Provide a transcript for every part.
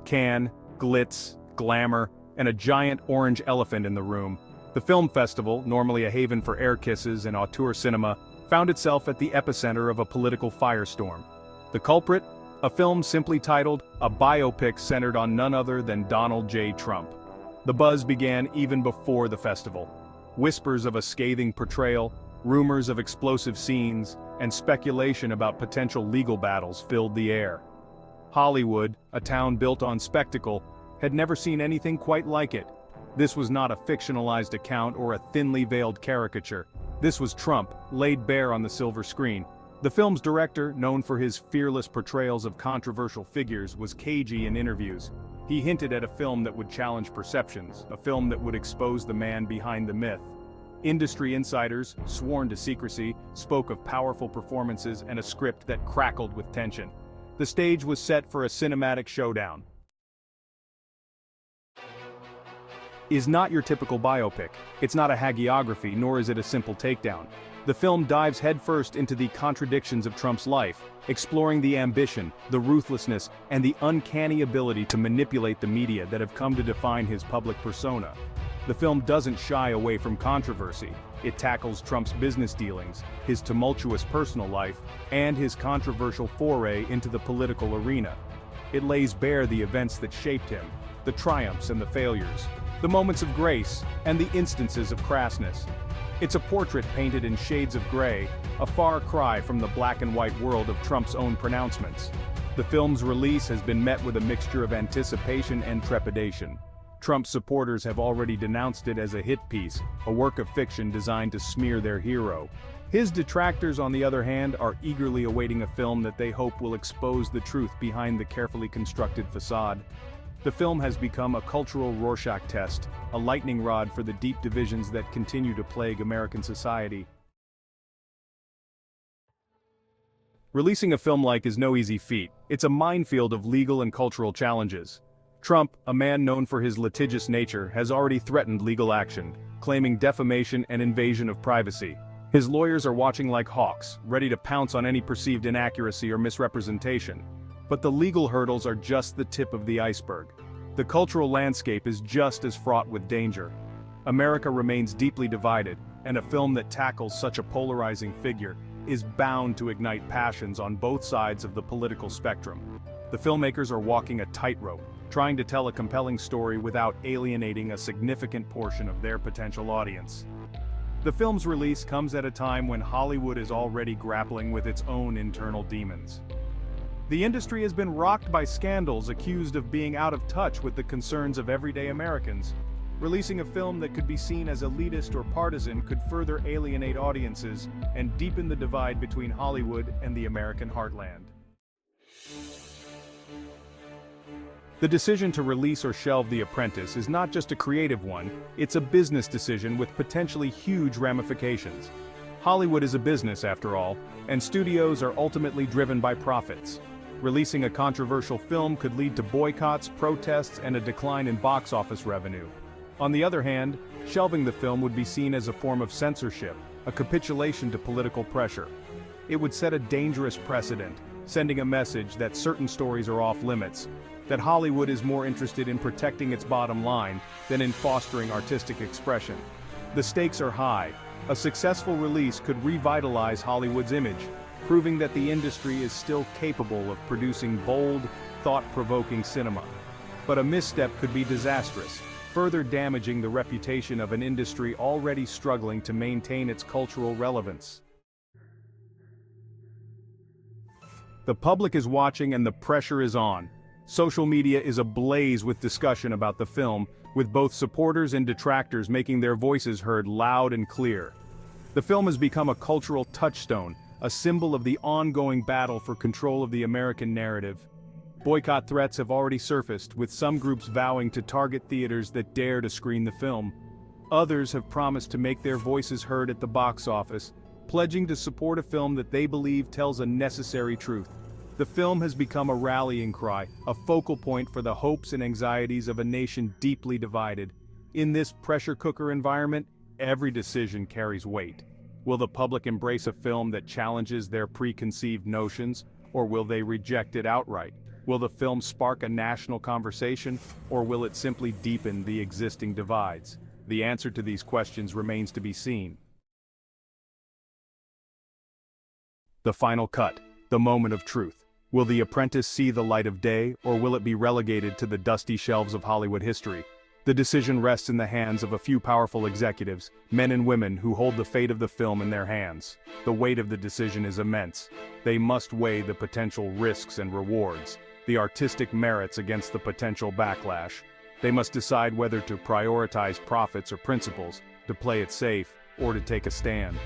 Cannes, glitz, glamour, and a giant orange elephant in the room. The film festival, normally a haven for air kisses and auteur cinema, found itself at the epicenter of a political firestorm. The culprit? A film simply titled A Biopic centered on none other than Donald J. Trump. The buzz began even before the festival. Whispers of a scathing portrayal, rumors of explosive scenes, and speculation about potential legal battles filled the air. Hollywood, a town built on spectacle, had never seen anything quite like it. This was not a fictionalized account or a thinly veiled caricature. This was Trump, laid bare on the silver screen. The film's director, known for his fearless portrayals of controversial figures, was cagey in interviews. He hinted at a film that would challenge perceptions, a film that would expose the man behind the myth. Industry insiders, sworn to secrecy, spoke of powerful performances and a script that crackled with tension. The stage was set for a cinematic showdown. Is not your typical biopic. It's not a hagiography, nor is it a simple takedown. The film dives headfirst into the contradictions of Trump's life, exploring the ambition, the ruthlessness, and the uncanny ability to manipulate the media that have come to define his public persona. The film doesn't shy away from controversy. It tackles Trump's business dealings, his tumultuous personal life, and his controversial foray into the political arena. It lays bare the events that shaped him, the triumphs and the failures, the moments of grace, and the instances of crassness. It's a portrait painted in shades of gray, a far cry from the black and white world of Trump's own pronouncements. The film's release has been met with a mixture of anticipation and trepidation. Trump's supporters have already denounced it as a hit piece, a work of fiction designed to smear their hero. His detractors, on the other hand, are eagerly awaiting a film that they hope will expose the truth behind the carefully constructed facade. The film has become a cultural Rorschach test, a lightning rod for the deep divisions that continue to plague American society. Releasing a film like is no easy feat. It's a minefield of legal and cultural challenges. Trump, a man known for his litigious nature, has already threatened legal action, claiming defamation and invasion of privacy. His lawyers are watching like hawks, ready to pounce on any perceived inaccuracy or misrepresentation. But the legal hurdles are just the tip of the iceberg. The cultural landscape is just as fraught with danger. America remains deeply divided, and a film that tackles such a polarizing figure is bound to ignite passions on both sides of the political spectrum. The filmmakers are walking a tightrope, trying to tell a compelling story without alienating a significant portion of their potential audience. The film's release comes at a time when Hollywood is already grappling with its own internal demons. The industry has been rocked by scandals accused of being out of touch with the concerns of everyday Americans. Releasing a film that could be seen as elitist or partisan could further alienate audiences and deepen the divide between Hollywood and the American heartland. The decision to release or shelve The Apprentice is not just a creative one, it's a business decision with potentially huge ramifications. Hollywood is a business, after all, and studios are ultimately driven by profits. Releasing a controversial film could lead to boycotts, protests, and a decline in box office revenue. On the other hand, shelving the film would be seen as a form of censorship, a capitulation to political pressure. It would set a dangerous precedent, sending a message that certain stories are off limits, that Hollywood is more interested in protecting its bottom line than in fostering artistic expression. The stakes are high. A successful release could revitalize Hollywood's image, proving that the industry is still capable of producing bold, thought-provoking cinema. But a misstep could be disastrous, further damaging the reputation of an industry already struggling to maintain its cultural relevance. The public is watching and the pressure is on. Social media is ablaze with discussion about the film, with both supporters and detractors making their voices heard loud and clear. The film has become a cultural touchstone, a symbol of the ongoing battle for control of the American narrative. Boycott threats have already surfaced, with some groups vowing to target theaters that dare to screen the film. Others have promised to make their voices heard at the box office, pledging to support a film that they believe tells a necessary truth. The film has become a rallying cry, a focal point for the hopes and anxieties of a nation deeply divided. In this pressure cooker environment, every decision carries weight. Will the public embrace a film that challenges their preconceived notions, or will they reject it outright? Will the film spark a national conversation, or will it simply deepen the existing divides? The answer to these questions remains to be seen. The final cut, the moment of truth. Will The Apprentice see the light of day, or will it be relegated to the dusty shelves of Hollywood history? The decision rests in the hands of a few powerful executives, men and women who hold the fate of the film in their hands. The weight of the decision is immense. They must weigh the potential risks and rewards, the artistic merits against the potential backlash. They must decide whether to prioritize profits or principles, to play it safe, or to take a stand.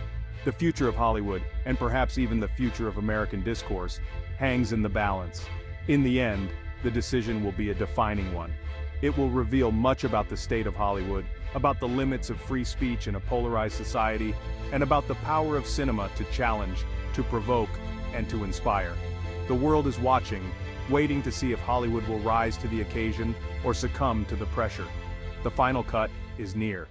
The future of Hollywood, and perhaps even the future of American discourse, hangs in the balance. In the end, the decision will be a defining one. It will reveal much about the state of Hollywood, about the limits of free speech in a polarized society, and about the power of cinema to challenge, to provoke, and to inspire. The world is watching, waiting to see if Hollywood will rise to the occasion or succumb to the pressure. The final cut is near.